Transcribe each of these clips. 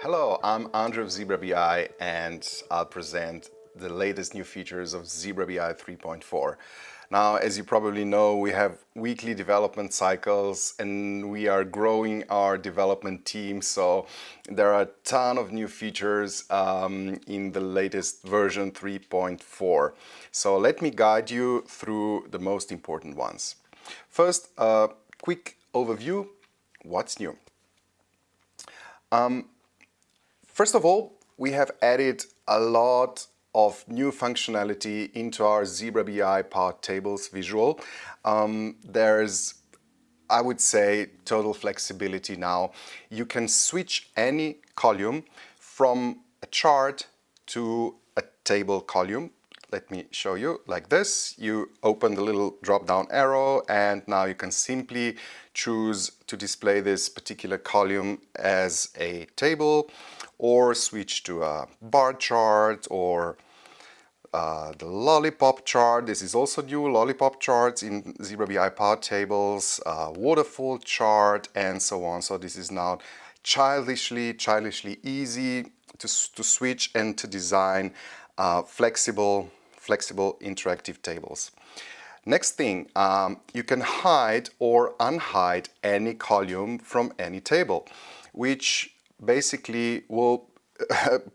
Hello, I'm Andrew of ZebraBI and I'll present the latest new features of ZebraBI 3.4. Now, as you probably know, we have weekly development cycles and we are growing our development team, so there are a ton of new features in the latest version 3.4. So let me guide you through the most important ones. First, a quick overview. What's new? First of all, we have added a lot of new functionality into our ZebraBI Powered Tables visual. There's, I would say, total flexibility now. You can switch any column from a chart to a table column. Let me show you like this. You open the little drop-down arrow and now you can simply choose to display this particular column as a table or switch to a bar chart or the lollipop chart. This is also new, lollipop charts in ZebraBI Powered Tables, waterfall chart, and so on. So this is now childishly easy to switch and to design flexible interactive tables. Next thing, you can hide or unhide any column from any table, which basically will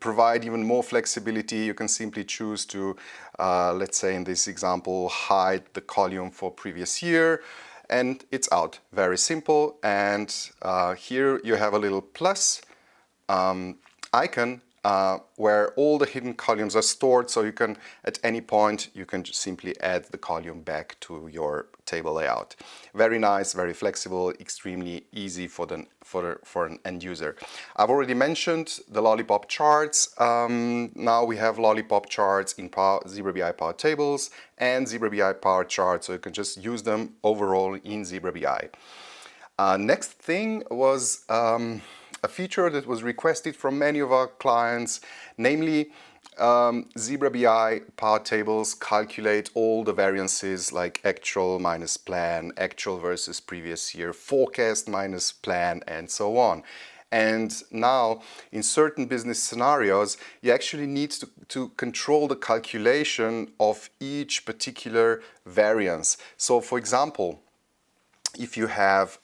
provide even more flexibility. You can simply choose to, let's say in this example, hide the column for previous year, and it's out. Very simple. And here you have a little plus icon where all the hidden columns are stored, so you can, at any point, you can just simply add the column back to your table layout. Very nice, very flexible, extremely easy for an end user. I've already mentioned the lollipop charts. Now we have lollipop charts in ZebraBI Powered Tables and ZebraBI PowerCharts, so you can just use them overall in ZebraBI. Next thing was a feature that was requested from many of our clients, namely ZebraBI Powered Tables calculate all the variances like actual minus plan, actual versus previous year, forecast minus plan, and so on. And now, in certain business scenarios, you actually need to control the calculation of each particular variance. So, for example, if you have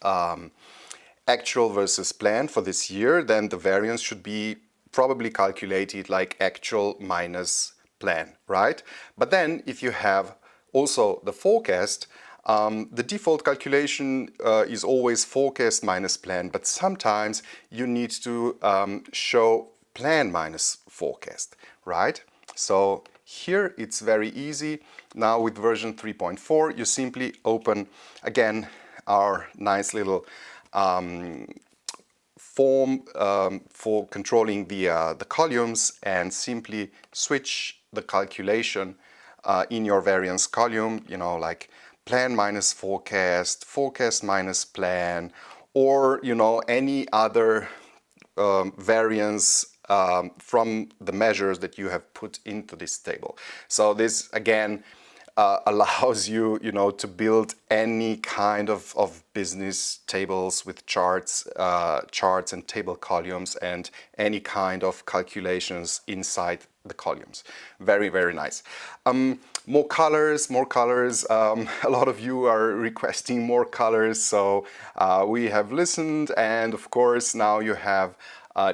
actual versus plan for this year, then the variance should be probably calculated like actual minus plan, right? But then if you have also the forecast, the default calculation is always forecast minus plan, but sometimes you need to show plan minus forecast, right? So here it's very easy. Now with version 3.4, you simply open again our nice little form for controlling the columns, and simply switch the calculation in your variance column, you know, like plan minus forecast, forecast minus plan, or, you know, any other variance from the measures that you have put into this table. So this again allows you, to build any kind of business tables with charts and table columns and any kind of calculations inside the columns. Very, very nice. More colors. A lot of you are requesting more colors, so we have listened, and of course now you have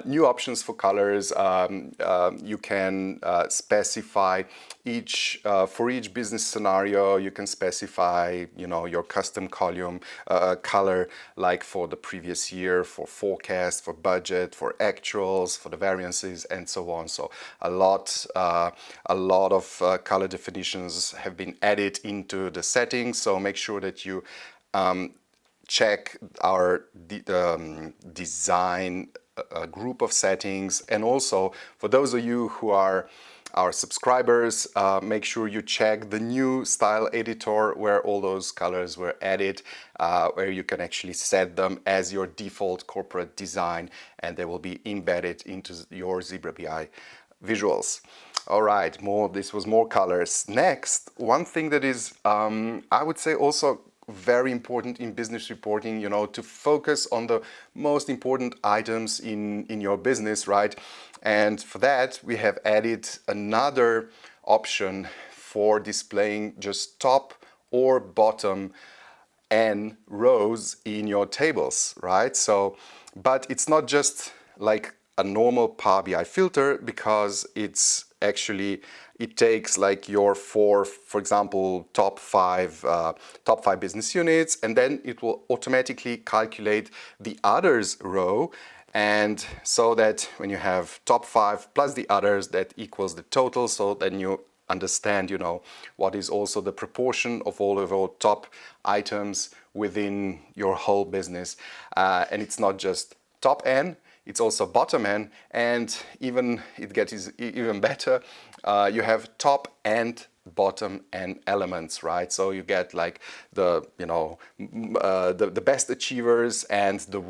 new options for colors. You can specify for each business scenario, you can specify, your custom column color, like for the previous year, for forecast, for budget, for actuals, for the variances, and so on. So a lot of color definitions have been added into the settings. So make sure that you check our design group of settings, and also for those of you who are our subscribers, make sure you check the new style editor where all those colors were added, where you can actually set them as your default corporate design, and they will be embedded into your ZebraBI visuals. All right, this was more colors. Next, one thing that is, I would say, also very important in business reporting, you know, to focus on the most important items in your business, right? And for that, we have added another option for displaying just top or bottom N rows in your tables, right? So, but it's not just like a normal Power BI filter, because it's actually, it takes like your four, for example, top five business units, and then it will automatically calculate the others row. And so that when you have top five plus the others, that equals the total. So then you understand, you know, what is also the proportion of all of our top items within your whole business. And it's not just top N, it's also bottom N, and even it gets even better. You have top and bottom N elements, right? So you get like the, you know, the best achievers and the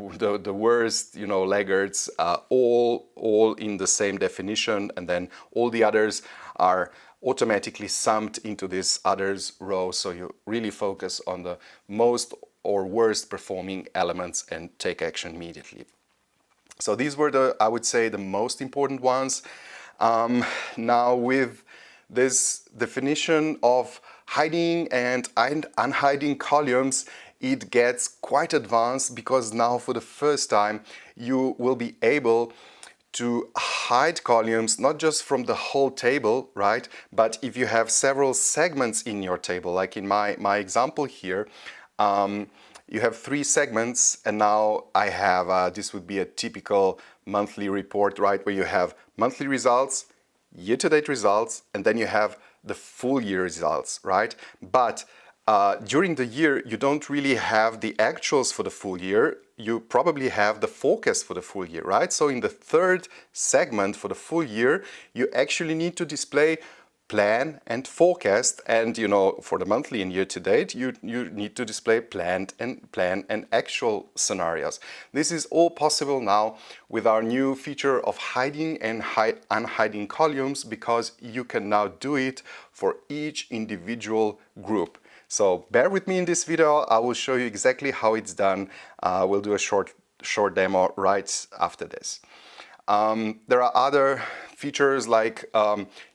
worst, you know, laggards, all in the same definition, and then all the others are automatically summed into this others row. So you really focus on the most or worst performing elements and take action immediately. So these were the, I would say, the most important ones. Now with this definition of hiding and unhiding columns, it gets quite advanced, because now for the first time you will be able to hide columns, not just from the whole table, right? But if you have several segments in your table, like in my example here, you have 3 segments, and now I have, this would be a typical monthly report, right? Where you have monthly results, year-to-date results, and then you have the full year results, right? But during the year, you don't really have the actuals for the full year. You probably have the forecast for the full year, right? So in the third segment for the full year, you actually need to display plan and forecast, and you know, for the monthly and year to date, you need to display plan and actual scenarios. This is all possible now with our new feature of hiding and unhiding columns, because you can now do it for each individual group. So bear with me in this video. I will show you exactly how it's done. We'll do a short demo right after this. There are other features like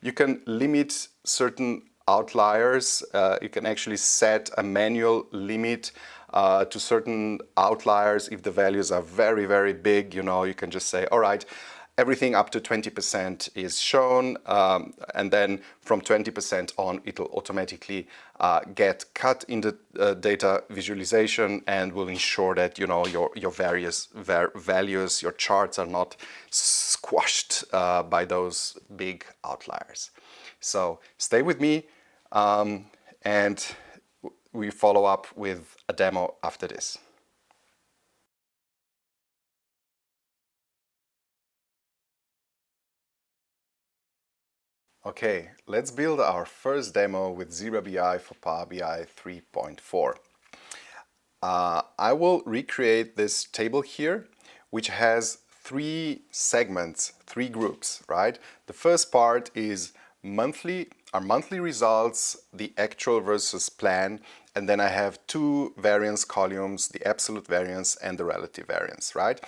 you can limit certain outliers. You can actually set a manual limit to certain outliers. If the values are very, very big, you know, you can just say, all right, everything up to 20% is shown, and then from 20% on, it'll automatically get cut in the data visualization, and will ensure that, you know, your various values, your charts are not squashed by those big outliers. So stay with me, and we follow up with a demo after this. Okay, let's build our first demo with Zebra BI for Power BI 3.4. I will recreate this table here, which has 3 segments, 3 groups, right? The first part is our monthly results, the actual versus plan, and then I have 2 variance columns, the absolute variance and the relative variance, right?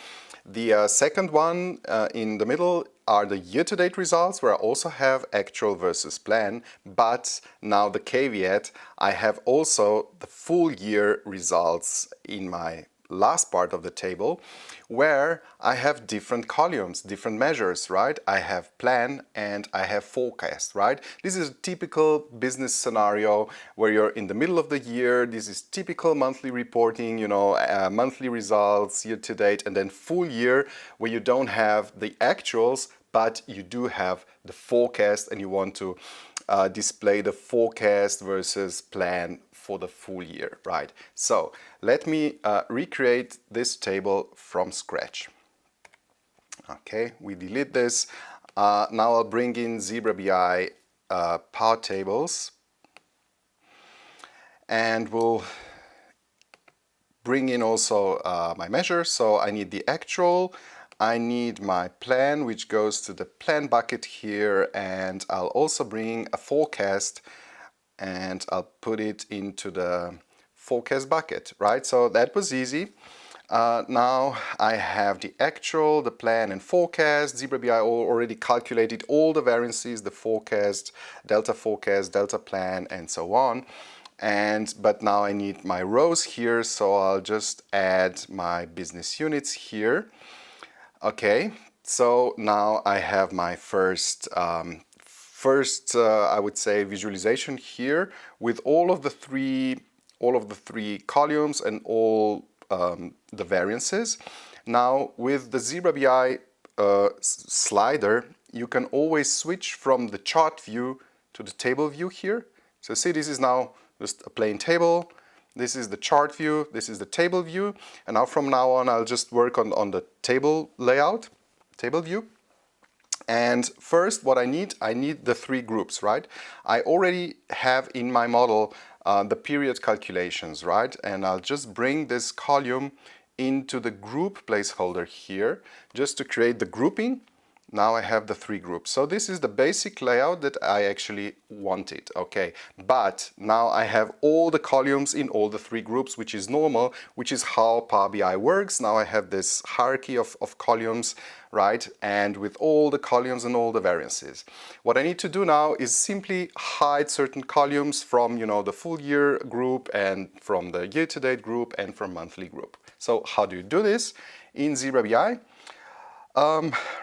The second one in the middle are the year-to-date results, where I also have actual versus plan, but now the caveat, I have also the full year results in my last part of the table, where I have different columns, different measures, right? I have plan and I have forecast, right? This is a typical business scenario where you're in the middle of the year. This is typical monthly reporting, you know, monthly results, year to date, and then full year, where you don't have the actuals, but you do have the forecast, and you want to display the forecast versus plan for the full year, right? So let me recreate this table from scratch. Okay, we delete this. Now I'll bring in Zebra BI Power Tables, and we'll bring in also my measures. So I need the actual, I need my plan, which goes to the plan bucket here, and I'll also bring a forecast, and I'll put it into the forecast bucket, right? So that was easy. Now I have the actual, the plan and forecast. ZebraBI already calculated all the variances, the forecast, delta plan, and so on. But now I need my rows here, so I'll just add my business units here. Okay, so now I have my first I would say visualization here with all of the three columns and all the variances. Now with the ZebraBI slider, you can always switch from the chart view to the table view here. So see, this is now just a plain table. This is the chart view, this is the table view, and now from now on I'll just work on the table layout, table view. And first what I need the three groups, right? I already have in my model the period calculations, right? And I'll just bring this column into the group placeholder here just to create the grouping. Now I have the three groups. So this is the basic layout that I actually wanted, okay? But now I have all the columns in all the three groups, which is normal, which is how Power BI works. Now I have this hierarchy of columns, right? And with all the columns and all the variances. What I need to do now is simply hide certain columns from, you know, the full year group and from the year-to-date group and from monthly group. So how do you do this in ZebraBI?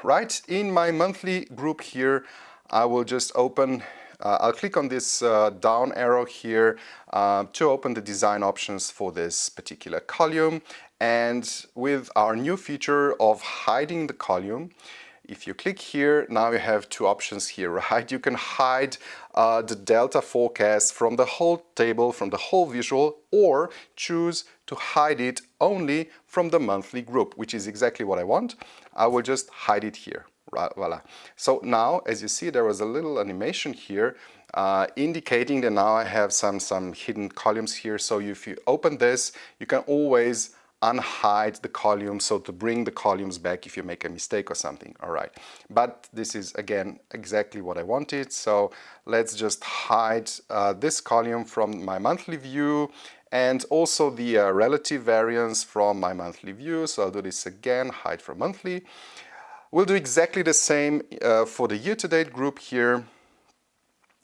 Right, in my monthly group here, I will just open, I'll click on this down arrow here to open the design options for this particular column. And with our new feature of hiding the column, if you click here, now you have two options here, right? You can hide the delta forecast from the whole table, from the whole visual, or choose to hide it only from the monthly group, which is exactly what I want. I will just hide it here, voila. So now, as you see, there was a little animation here indicating that now I have some hidden columns here. So if you open this, you can always unhide the columns, so to bring the columns back if you make a mistake or something, all right. But this is, again, exactly what I wanted. So let's just hide this column from my monthly view and also the relative variance from my monthly view. So I'll do this again, hide from monthly. We'll do exactly the same for the year-to-date group here.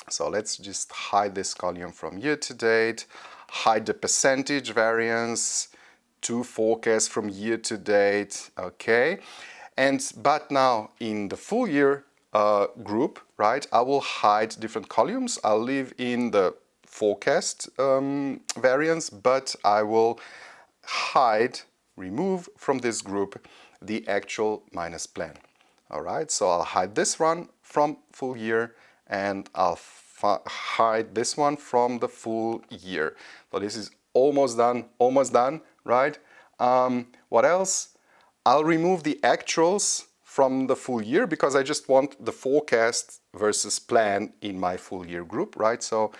So let's just hide this column from year-to-date, hide the percentage variance, to forecast from year to date, okay? But now in the full year group, right, I will hide different columns. I'll leave in the forecast variance, but I will remove from this group the actual minus plan. All right, so I'll hide this one from full year and I'll hide this one from the full year. So this is almost done, right? What else? I'll remove the actuals from the full year because I just want the forecast versus plan in my full year group, right? So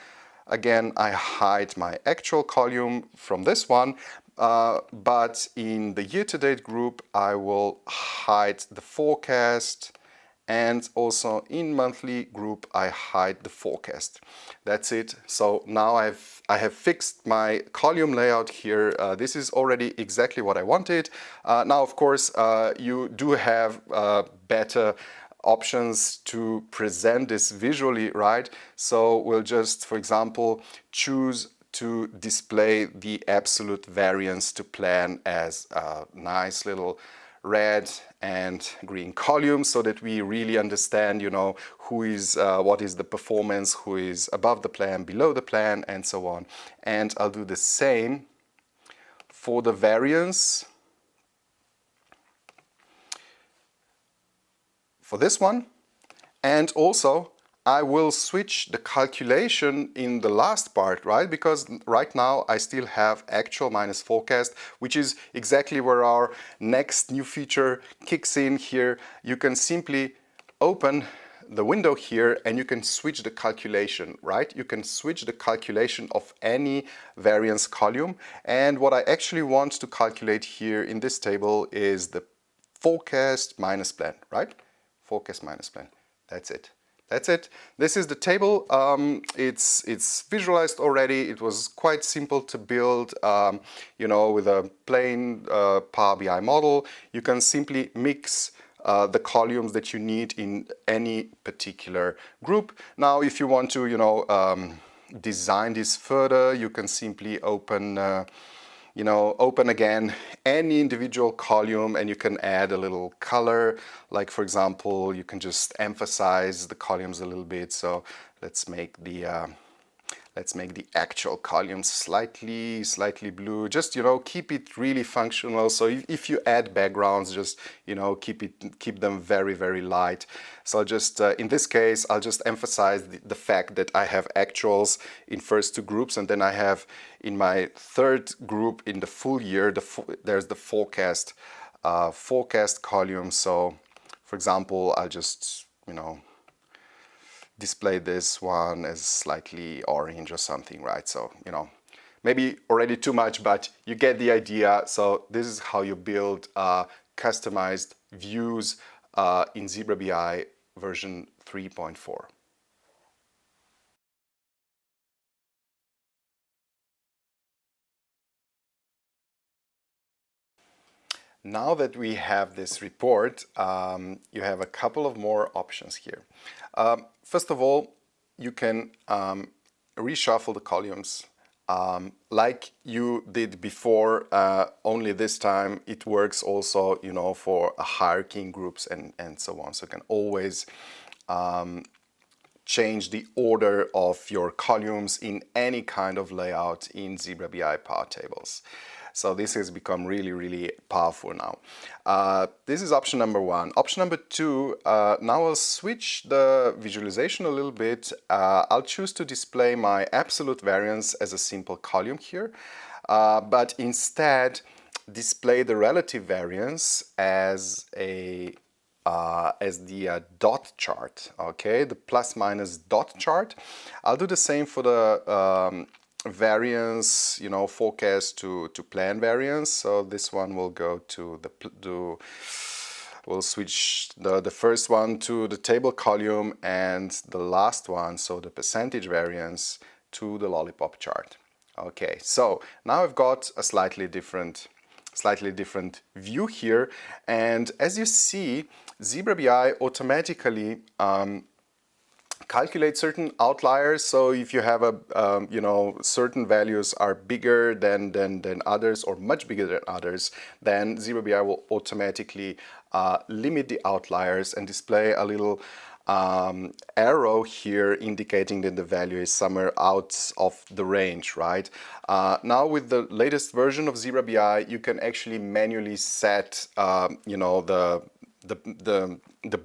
again, I hide my actual column from this one, but in the year-to-date group, I will hide the forecast, and also in monthly group I hide the forecast. That's it. So now I have fixed my column layout here. This is already exactly what I wanted. Now of course you do have better options to present this visually, right? So we'll just, for example, choose to display the absolute variance to plan as a nice little red and green columns so that we really understand, you know, who is, what is the performance, who is above the plan, below the plan, and so on. And I'll do the same for the variance for this one. And also I will switch the calculation in the last part, right? Because right now I still have actual minus forecast, which is exactly where our next new feature kicks in here. You can simply open the window here and you can switch the calculation, right? You can switch the calculation of any variance column. And what I actually want to calculate here in this table is the forecast minus plan, right? Forecast minus plan. That's it. That's it. This is the table. It's visualized already. It was quite simple to build, with a plain Power BI model. You can simply mix the columns that you need in any particular group. Now, if you want to, design this further, you can simply open again any individual column and you can add a little color. Like for example, you can just emphasize the columns a little bit. So let's make the actual columns slightly blue. Just keep it really functional. So if you add backgrounds, just keep them very light. So I'll just in this case I'll just emphasize the fact that I have actuals in first two groups, and then I have in my third group in the full year there's the forecast column. So for example, I'll just display this one as slightly orange or something, right? So, maybe already too much, but you get the idea. So this is how you build customized views in Zebra BI version 3.4. Now that we have this report, you have a couple of more options here. First of all, you can reshuffle the columns like you did before, only this time it works also, for a hierarchy in groups and so on. So you can always change the order of your columns in any kind of layout in Zebra BI Power Tables. So this has become really powerful now. This is option number one. Option number two, now I'll switch the visualization a little bit. I'll choose to display my absolute variance as a simple column here, but instead display the relative variance as the dot chart, okay, the plus minus dot chart. I'll do the same for the variance, forecast to plan variance. So this one will go to we'll switch the first one to the table column, and the last one, so the percentage variance, to the lollipop chart. Okay, so now I've got a slightly different view here, and as you see, Zebra BI automatically calculate certain outliers. So if you have certain values are bigger than others, or much bigger than others, then Zebra BI will automatically limit the outliers and display a little arrow here indicating that the value is somewhere out of the range, right? Now with the latest version of Zebra BI, you can actually manually set the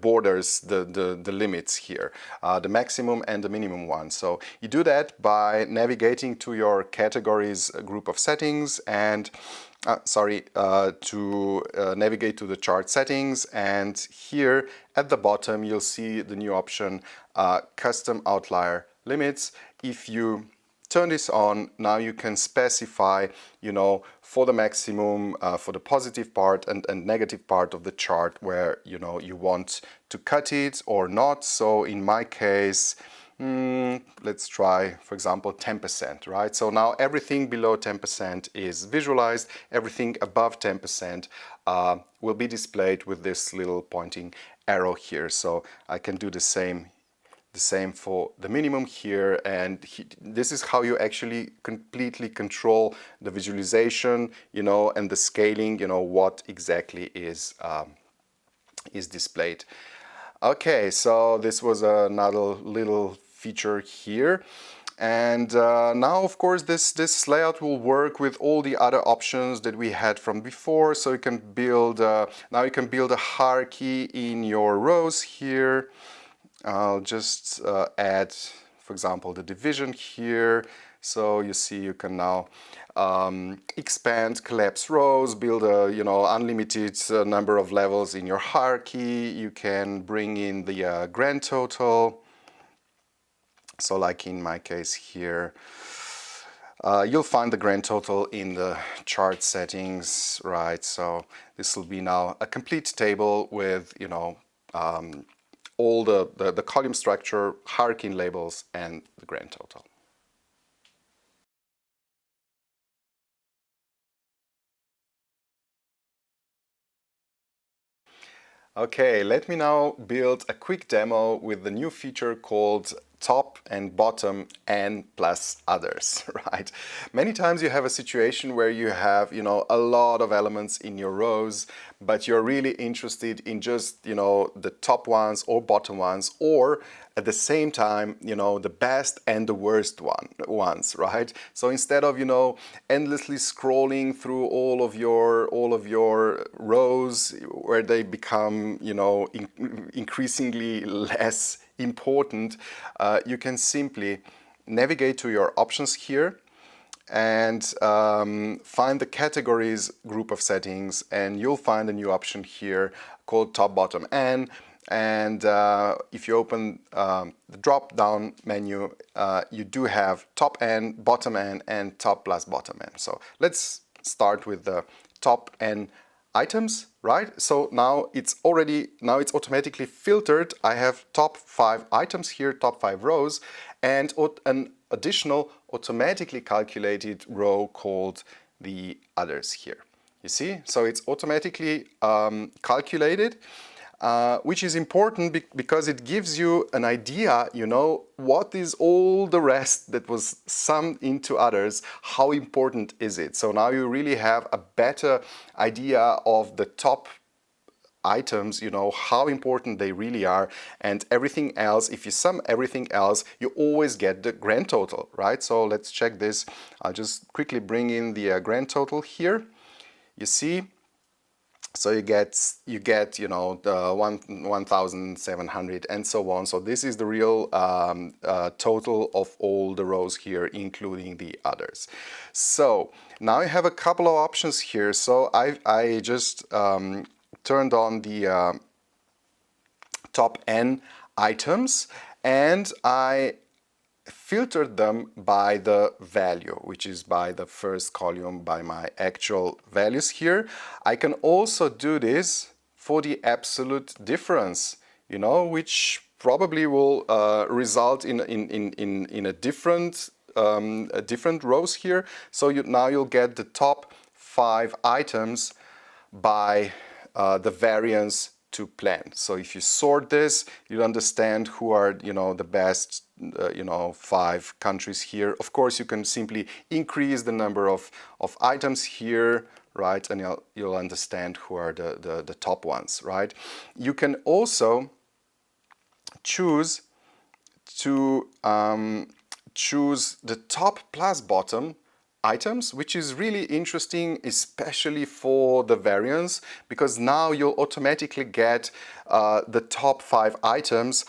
borders, the limits here, the maximum and the minimum one. So you do that by navigating to your categories group of settings and navigate to the chart settings, and here at the bottom you'll see the new option, custom outlier limits. If you turn this on, now you can specify, for the maximum, for the positive part and negative part of the chart, where, you want to cut it or not. So in my case, let's try, for example, 10%, right? So now everything below 10% is visualized. Everything above 10% will be displayed with this little pointing arrow here. So I can do the same for the minimum here, and this is how you actually completely control the visualization, and the scaling, what exactly is displayed. Okay, so this was another little feature here. And now, of course, this layout will work with all the other options that we had from before. So you can build, now you can build a hierarchy in your rows here. I'll just add, for example, the division here. So you see you can now expand, collapse rows, build a unlimited number of levels in your hierarchy. You can bring in the grand total. So like in my case here, you'll find the grand total in the chart settings, right? So this will be now a complete table with all the column structure, hierarchy labels, and the grand total. Okay, let me now build a quick demo with the new feature called top and bottom and plus others, right? Many times you have a situation where you have, a lot of elements in your rows, but you're really interested in just, the top ones or bottom ones, or at the same time, the best and the worst ones, right? So instead of, endlessly scrolling through all of your rows where they become, increasingly less important, you can simply navigate to your options here and find the categories group of settings, and you'll find a new option here called top bottom n. And if you open the drop down menu, you do have top n, bottom n, and top plus bottom n. So let's start with the top n items, right? So now it's automatically filtered. I have top 5 items here, top 5 rows, and an additional automatically calculated row called the others here. You see? So it's automatically calculated, which is important because it gives you an idea, what is all the rest that was summed into others, how important is it? So now you really have a better idea of the top items, how important they really are, and everything else, if you sum everything else, you always get the grand total, right? So let's check this. I'll just quickly bring in the grand total here. You see, so you get the 1,700 and so on. So this is the real total of all the rows here, including the others. So now I have a couple of options here. So I just turned on the top n items, and I filtered them by the value, which is by the first column, by my actual values here. I can also do this for the absolute difference, which probably will result in a different rows here. So now you'll get the top 5 items by the variance to plan. So if you sort this, you'll understand who are the best 5 countries here. Of course, you can simply increase the number of items here, right? And you'll understand who are the top ones, right? You can also choose to choose the top plus bottom items, which is really interesting, especially for the variance, because now you'll automatically get the top 5 items,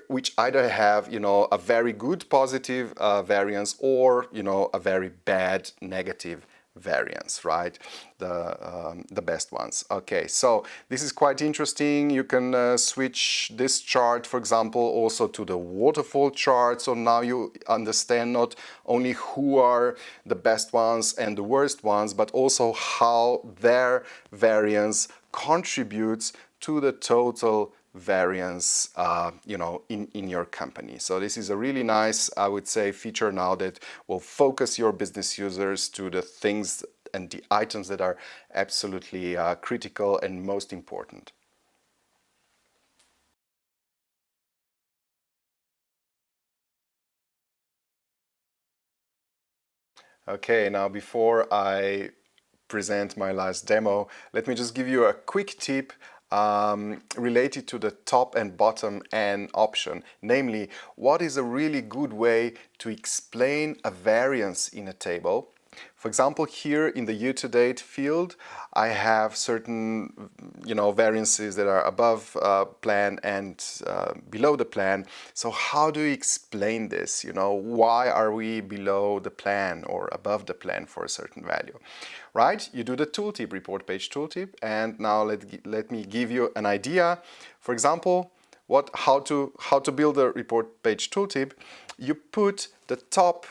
which either have a very good positive variance, or a very bad negative variance, right? The best ones. Okay, so this is quite interesting. You can switch this chart, for example, also to the waterfall chart. So now you understand not only who are the best ones and the worst ones, but also how their variance contributes to the total variance in your company. So this is a really nice, I would say, feature now that will focus your business users to the things and the items that are absolutely critical and most important. Okay, now before I present my last demo, let me just give you a quick tip related to the top and bottom n option. Namely, what is a really good way to explain a variance in a table? For example, here in the year-to-date field, I have certain variances that are above plan and below the plan. So how do you explain this? Why are we below the plan or above the plan for a certain value? Right? You do the tooltip, report page tooltip, and now let me give you an idea. For example, how to build a report page tooltip. You put the top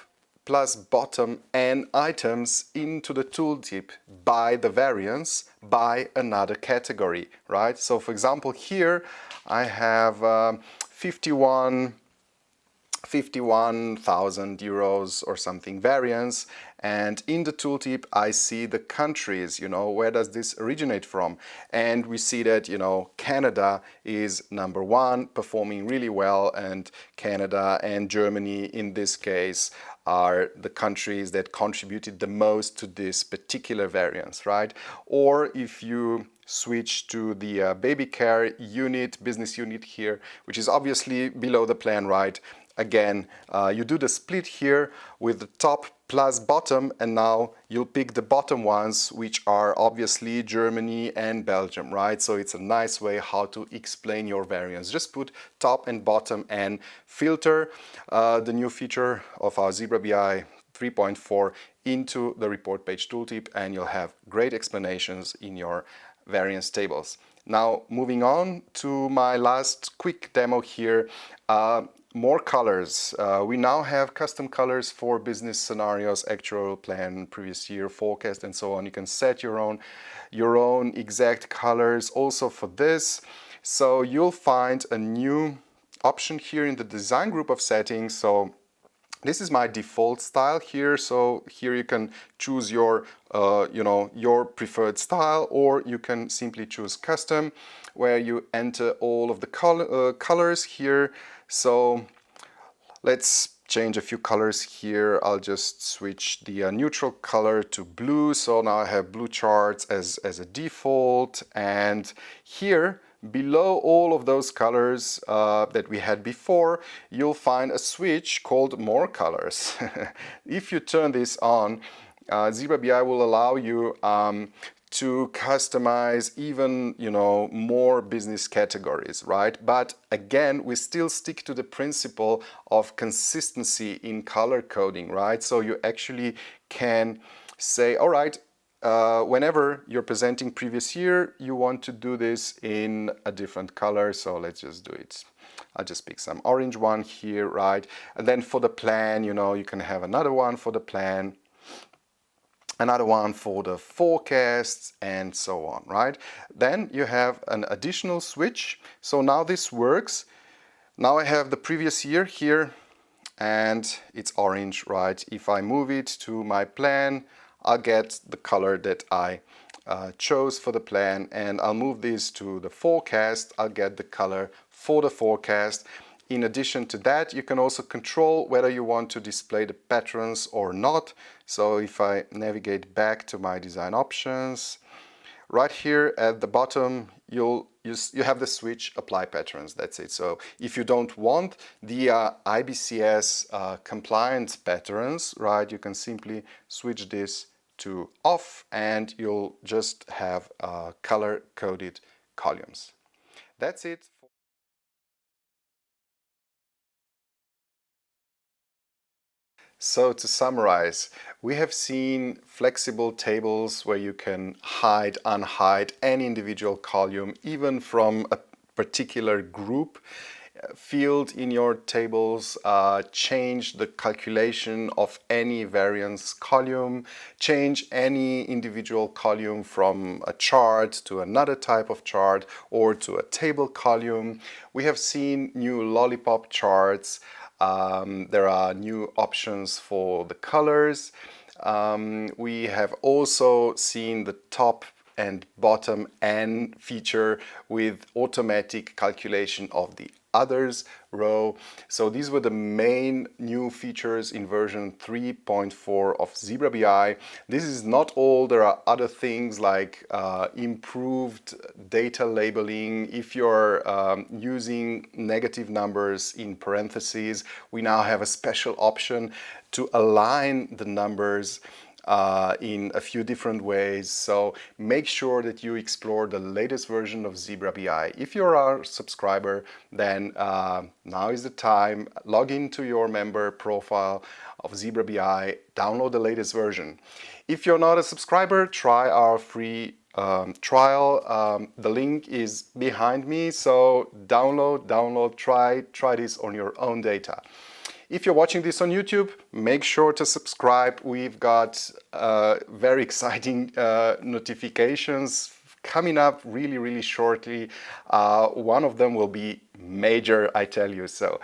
plus bottom n items into the tooltip by the variance by another category, right? So for example, here I have 51,000 euros or something variance, and in the tooltip I see the countries, where does this originate from, and we see that Canada is number one, performing really well, and Canada and Germany in this case are the countries that contributed the most to this particular variance, right? Or if you switch to the baby care unit, business unit here, which is obviously below the plan, right? Again, you do the split here with the top plus bottom, and now you'll pick the bottom ones, which are obviously Germany and Belgium, right? So it's a nice way how to explain your variance. Just put top and bottom and filter the new feature of our Zebra BI 3.4 into the report page tooltip, and you'll have great explanations in your variance tables. Now, moving on to my last quick demo here. More colors. We now have custom colors for business scenarios, actual plan, previous year, forecast, and so on. You can set your own exact colors also for this. So you'll find a new option here in the design group of settings. So this is my default style here. So here you can choose your preferred style, or you can simply choose custom, where you enter all of the colors here. So let's change a few colors here. I'll just switch the neutral color to blue. So now I have blue charts as a default. And here, below all of those colors that we had before, you'll find a switch called More Colors. If you turn this on, Zebra BI will allow you to customize even more business categories, right? But again, we still stick to the principle of consistency in color coding, right? So you actually can say, all right, whenever you're presenting previous year, you want to do this in a different color. So let's just do it. I'll just pick some orange one here, right? And then for the plan, you can have another one for the plan, another one for the forecasts, and so on, right? Then you have an additional switch. So now this works. Now I have the previous year here, and it's orange, right? If I move it to my plan, I'll get the color that I chose for the plan, and I'll move this to the forecast, I'll get the color for the forecast. In addition to that, you can also control whether you want to display the patterns or not. So if I navigate back to my design options, right here at the bottom, you have the switch apply patterns. That's it. So if you don't want the IBCS compliant patterns, right, you can simply switch this to off, and you'll just have color coded columns. That's it. So to summarize, we have seen flexible tables where you can hide, unhide any individual column, even from a particular group field in your tables, change the calculation of any variance column, change any individual column from a chart to another type of chart or to a table column. We have seen new lollipop charts. There are new options for the colors. We have also seen the top and bottom N feature with automatic calculation of the others row. So these were the main new features in version 3.4 of Zebra BI. This is not all. There are other things like improved data labeling. If you're using negative numbers in parentheses, we now have a special option to align the numbers in a few different ways. So make sure that you explore the latest version of Zebra BI. If you're our subscriber, then now is the time. Log into your member profile of Zebra BI, download the latest version. If you're not a subscriber, try our free trial. The link is behind me, so download, try this on your own data. If you're watching this on YouTube, make sure to subscribe. We've got very exciting notifications coming up really shortly. One of them will be major, I tell you. So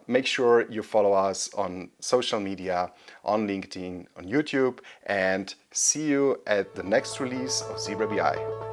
make sure you follow us on social media, on LinkedIn, on YouTube, and see you at the next release of Zebra BI.